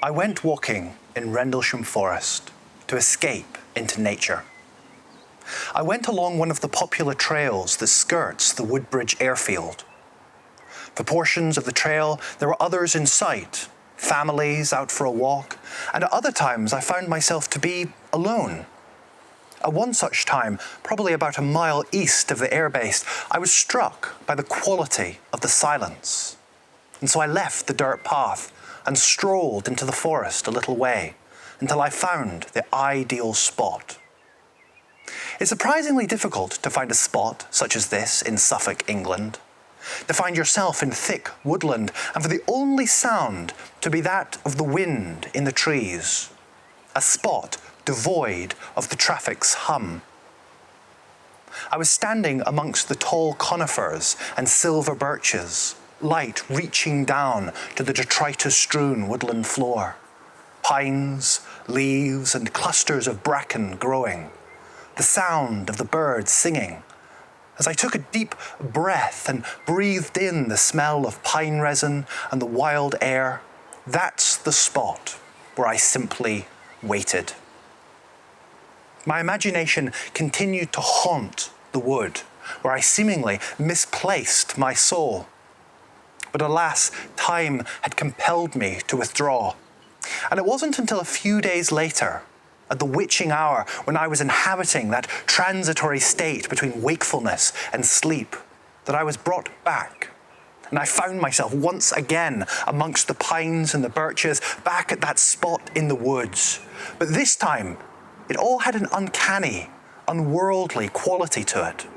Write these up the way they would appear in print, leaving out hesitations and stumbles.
I went walking in Rendlesham Forest to escape into nature. I went along one of the popular trails that skirts the Woodbridge airfield. For portions of the trail, there were others in sight, families out for a walk, and at other times I found myself to be alone. At one such time, probably about a mile east of the airbase, I was struck by the quality of the silence. And so I left the dirt path and strolled into the forest a little way until I found the ideal spot. It's surprisingly difficult to find a spot such as this in Suffolk, England. To find yourself in thick woodland and for the only sound to be that of the wind in the trees. A spot devoid of the traffic's hum. I was standing amongst the tall conifers and silver birches, light reaching down to the detritus-strewn woodland floor. Pines, leaves and clusters of bracken growing. The sound of the birds singing. As I took a deep breath and breathed in the smell of pine resin and the wild air, that's the spot where I simply waited. My imagination continued to haunt the wood, where I seemingly misplaced my soul. But alas, time had compelled me to withdraw. And it wasn't until a few days later, at the witching hour when I was inhabiting that transitory state between wakefulness and sleep, that I was brought back. And I found myself once again amongst the pines and the birches, back at that spot in the woods. But this time, it all had an uncanny, unworldly quality to it.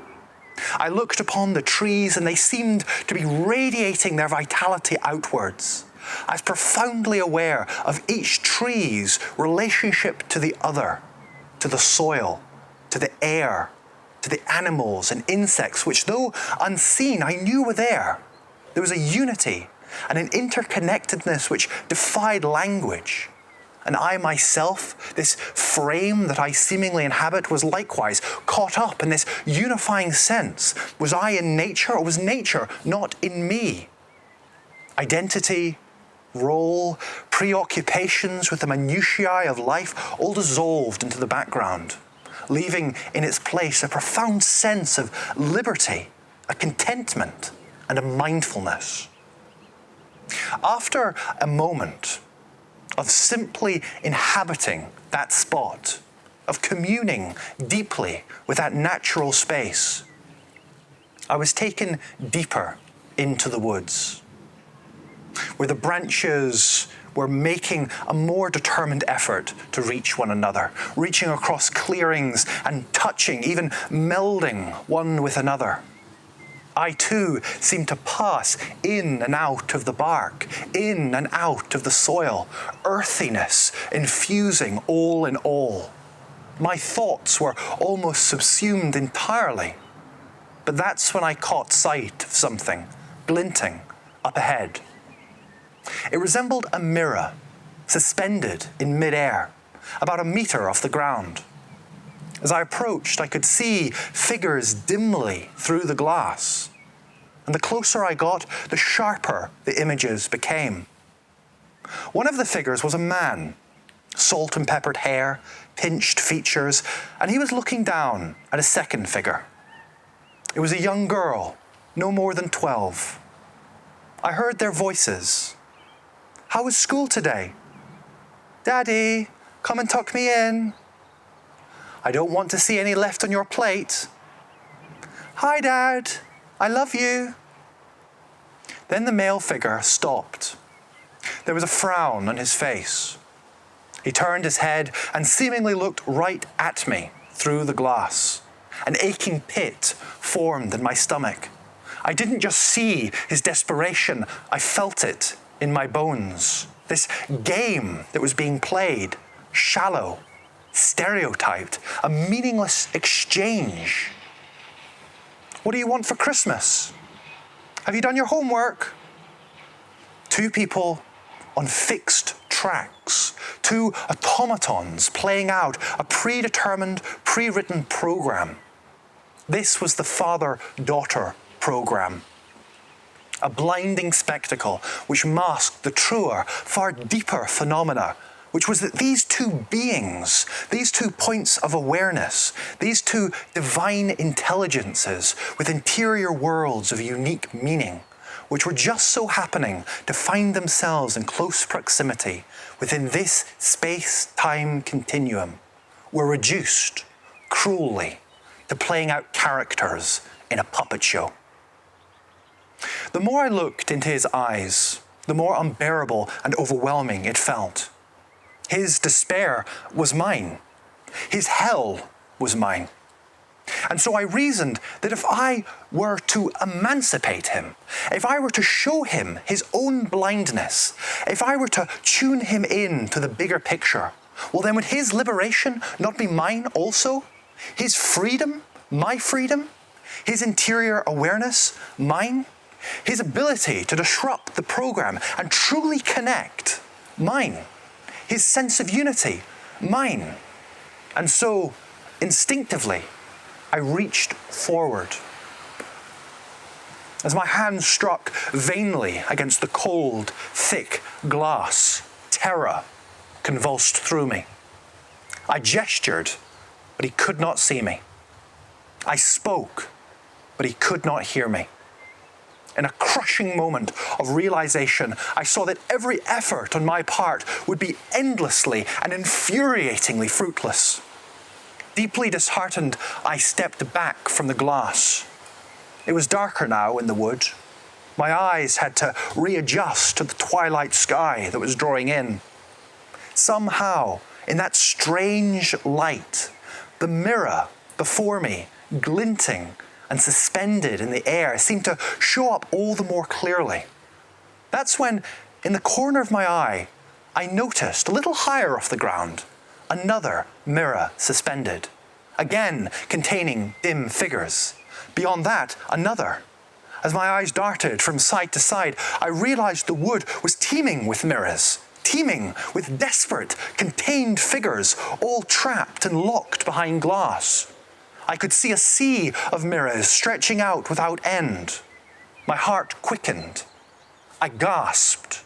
I looked upon the trees and they seemed to be radiating their vitality outwards. I was profoundly aware of each tree's relationship to the other, to the soil, to the air, to the animals and insects, which though unseen, I knew were there. There was a unity and an interconnectedness which defied language. And I myself, this frame that I seemingly inhabit, was likewise caught up in this unifying sense. Was I in nature, or was nature not in me? Identity, role, preoccupations with the minutiae of life all dissolved into the background, leaving in its place a profound sense of liberty, a contentment, and a mindfulness. After a moment of simply inhabiting that spot, of communing deeply with that natural space, I was taken deeper into the woods, where the branches were making a more determined effort to reach one another, reaching across clearings and touching, even melding one with another. I too seemed to pass in and out of the bark, in and out of the soil, earthiness infusing all in all. My thoughts were almost subsumed entirely, but that's when I caught sight of something glinting up ahead. It resembled a mirror, suspended in mid-air, about a meter off the ground. As I approached, I could see figures dimly through the glass. And the closer I got, the sharper the images became. One of the figures was a man, salt and peppered hair, pinched features, and he was looking down at a second figure. It was a young girl, no more than 12. I heard their voices. "How was school today?" "Daddy, come and tuck me in." "I don't want to see any left on your plate." "Hi, Dad. I love you." Then the male figure stopped. There was a frown on his face. He turned his head and seemingly looked right at me through the glass. An aching pit formed in my stomach. I didn't just see his desperation, I felt it in my bones. This game that was being played, shallow, stereotyped, a meaningless exchange. "What do you want for Christmas? Have you done your homework?" Two people on fixed tracks, two automatons playing out a predetermined, pre-written program. This was the father-daughter program. a blinding spectacle which masked the truer, far deeper phenomena, which was that these two beings, these two points of awareness, these two divine intelligences with interior worlds of unique meaning, which were just so happening to find themselves in close proximity within this space-time continuum, were reduced, cruelly, to playing out characters in a puppet show. The more I looked into his eyes, the more unbearable and overwhelming it felt. His despair was mine. His hell was mine. And so I reasoned that if I were to emancipate him, if I were to show him his own blindness, if I were to tune him in to the bigger picture, well then would his liberation not be mine also? His freedom, my freedom? His interior awareness, mine? His ability to disrupt the program and truly connect, mine? His sense of unity, mine? And so, instinctively, I reached forward. As my hand struck vainly against the cold, thick glass, terror convulsed through me. I gestured, but he could not see me. I spoke, but he could not hear me. In a crushing moment of realization, I saw that every effort on my part would be endlessly and infuriatingly fruitless. Deeply disheartened, I stepped back from the glass. It was darker now in the wood. My eyes had to readjust to the twilight sky that was drawing in. Somehow, in that strange light, the mirror before me, glinting and suspended in the air, seemed to show up all the more clearly. That's when, in the corner of my eye, I noticed, a little higher off the ground, another mirror suspended, again containing dim figures. Beyond that, another. As my eyes darted from side to side, I realized the wood was teeming with mirrors, teeming with desperate, contained figures, all trapped and locked behind glass. I could see a sea of mirrors stretching out without end. My heart quickened. I gasped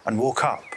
and woke up.